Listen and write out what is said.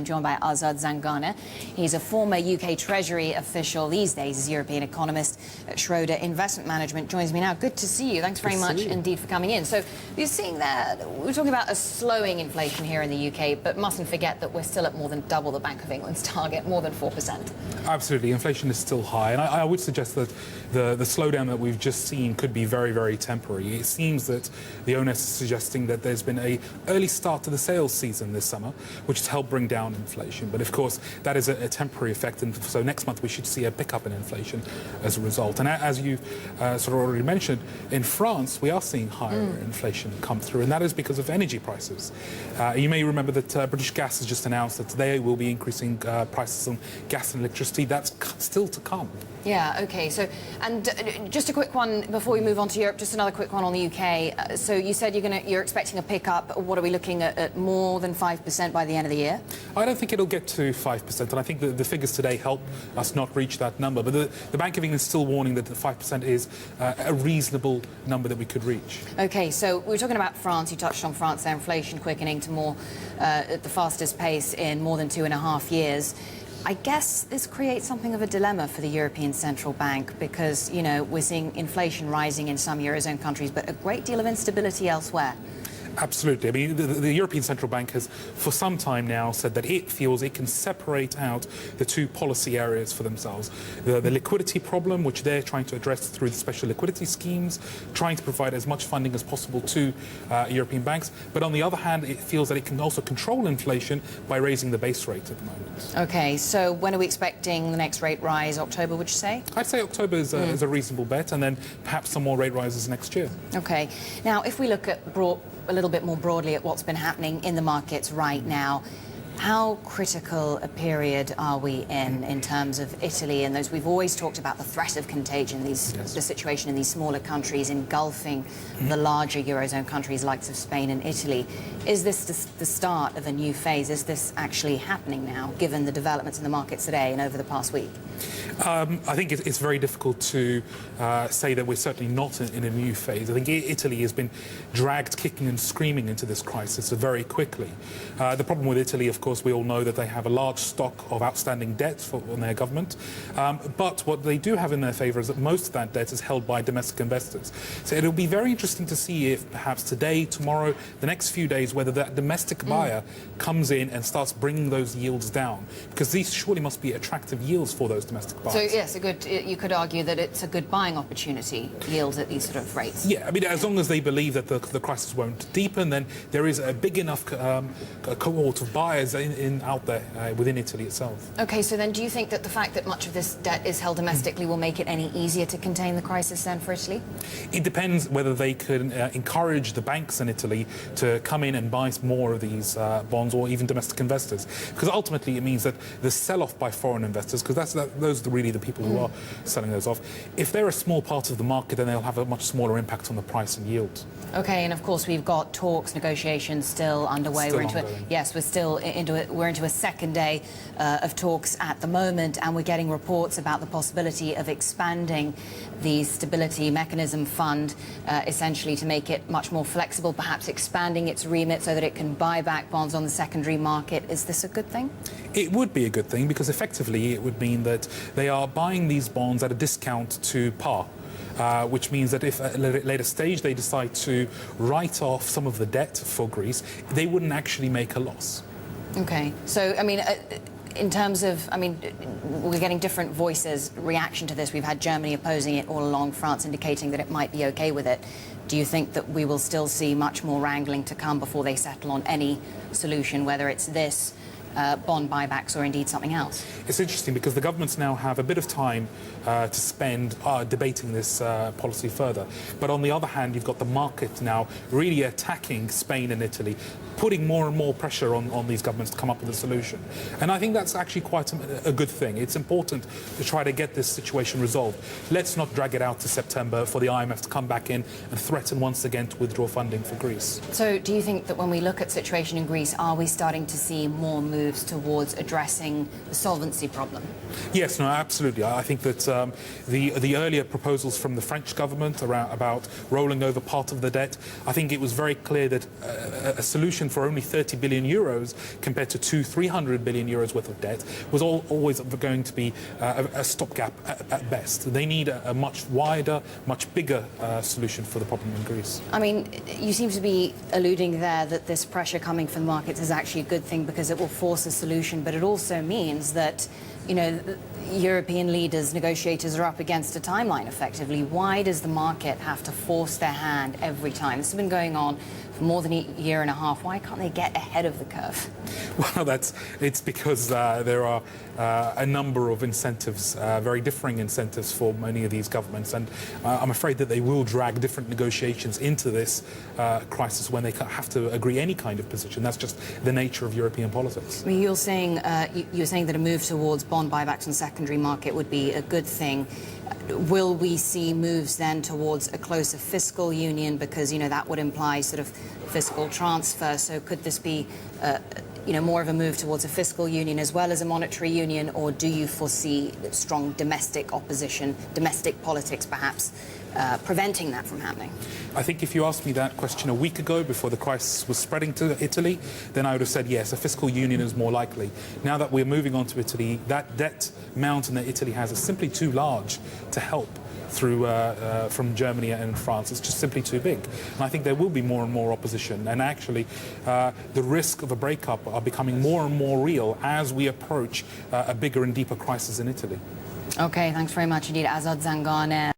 I'm joined by Azad Zangana. He's a former UK Treasury official. These days, he's a European economist at Schroder Investment Management. Joins me now. Good to see you. Thanks very much indeed for coming in. So you're seeing that we're talking about a slowing inflation here in the UK, but mustn't forget that we're still at more than double the Bank of England's target, more than 4%. Absolutely. Inflation is still high. And I would suggest that the slowdown that we've just seen could be very, very temporary. It seems that the onus is suggesting that there's been an early start to the sales season this summer, which has helped bring down inflation. But of course, that is a temporary effect. And so next month we should see a pickup in inflation as a result. And as you sort of already mentioned, in France, we are seeing higher inflation come through. And that is because of energy prices. You may remember that British Gas has just announced that they will be increasing prices on gas and electricity. That's still to come. Yeah, OK. So, and just a quick one before we move on to Europe, just another quick one on the UK. So you said you're expecting a pickup. What are we looking at more than 5% by the end of the year? I don't think it'll get to 5%. And I think that the figures today help us not reach that number. But the Bank of England is still warning that the 5% is a reasonable number that we could reach. OK, so we're talking about France. You touched on France, their inflation quickening to more at the fastest pace in more than 2.5 years. I guess this creates something of a dilemma for the European Central Bank because, you know, we're seeing inflation rising in some Eurozone countries, but a great deal of instability elsewhere. Absolutely. I mean, the European Central Bank has, for some time now, said that it feels it can separate out the two policy areas for themselves. The liquidity problem, which they're trying to address through the special liquidity schemes, trying to provide as much funding as possible to European banks. But on the other hand, it feels that it can also control inflation by raising the base rate at the moment. OK, so when are we expecting the next rate rise? October, would you say? I'd say October is a reasonable bet, and then perhaps some more rate rises next year. OK. Now, if we look at a little bit more broadly at what's been happening in the markets right now, how critical a period are we in terms of Italy and those? We've always talked about the threat of contagion, the situation in these smaller countries engulfing the larger Eurozone countries like Spain and Italy. Is this the start of a new phase? Is this actually happening now, given the developments in the markets today and over the past week? I think it's very difficult to say that we're certainly not in a new phase. I think Italy has been dragged kicking and screaming into this crisis very quickly. The problem with Italy, of course, we all know that they have a large stock of outstanding debt on their government. But what they do have in their favour is that most of that debt is held by domestic investors. So it'll be very interesting to see if perhaps today, tomorrow, the next few days, whether that domestic buyer comes in and starts bringing those yields down. Because these surely must be attractive yields for those domestic buyers. So, yes, you could argue that it's a good buying opportunity, yields at these sort of rates. Yeah, I mean, as long as they believe that the crisis won't deepen, then there is a big enough cohort of buyers out there within Italy itself. OK, so then do you think that the fact that much of this debt is held domestically will make it any easier to contain the crisis then for Italy? It depends whether they can encourage the banks in Italy to come in and buy more of these bonds, or even domestic investors. Because ultimately it means that the sell-off by foreign investors, because those are really the people who are selling those off, if they're a small part of the market, then they'll have a much smaller impact on the price and yield. OK, and of course we've got talks, negotiations still underway. We're into a second day of talks at the moment, and we're getting reports about the possibility of expanding the Stability Mechanism Fund, essentially to make it much more flexible, perhaps expanding its remit so that it can buy back bonds on the secondary market. Is this a good thing? It would be a good thing, because effectively it would mean that they are buying these bonds at a discount to par. Which means that if at a later stage they decide to write off some of the debt for Greece, they wouldn't actually make a loss. OK. So, I mean, in terms of, I mean, we're getting different voices, reaction to this. We've had Germany opposing it all along, France indicating that it might be OK with it. Do you think that we will still see much more wrangling to come before they settle on any solution, whether it's this, bond buybacks, or indeed something else? It's interesting because the governments now have a bit of time to spend debating this policy further. But on the other hand, you've got the market now really attacking Spain and Italy, putting more and more pressure on these governments to come up with a solution. And I think that's actually quite a good thing. It's important to try to get this situation resolved. Let's not drag it out to September for the IMF to come back in and threaten once again to withdraw funding for Greece. So do you think that when we look at the situation in Greece, are we starting to see more moves moves towards addressing the solvency problem? Yes, no, absolutely. I think that the earlier proposals from the French government about rolling over part of the debt, I think it was very clear that a solution for only 30 billion euros compared to 300 billion euros worth of debt was always going to be a stopgap at best. They need a much wider, much bigger solution for the problem in Greece. I mean, you seem to be alluding there that this pressure coming from the markets is actually a good thing because it will force a solution, but it also means that, you know, European leaders, negotiators are up against a timeline, effectively. Why does the market have to force their hand every time? This has been going on for more than a year and a half. Why can't they get ahead of the curve? Well, it's because there are a number of incentives, very differing incentives for many of these governments, and I'm afraid that they will drag different negotiations into this crisis when they have to agree any kind of position. That's just the nature of European politics. I mean, you're saying that a move towards bond buybacks on the secondary market would be a good thing. Will we see moves then towards a closer fiscal union, because, you know, that would imply sort of fiscal transfer? So could this be you know, more of a move towards a fiscal union as well as a monetary union, or do you foresee strong domestic opposition, domestic politics perhaps, preventing that from happening? I think if you asked me that question a week ago, before the crisis was spreading to Italy, then I would have said yes, a fiscal union is more likely. Now that we're moving on to Italy, that debt mountain that Italy has is simply too large to help through from Germany and France. It's just simply too big. And I think there will be more and more opposition. And actually, the risk of a breakup are becoming more and more real as we approach a bigger and deeper crisis in Italy. Okay, thanks very much indeed. Azad Zangana.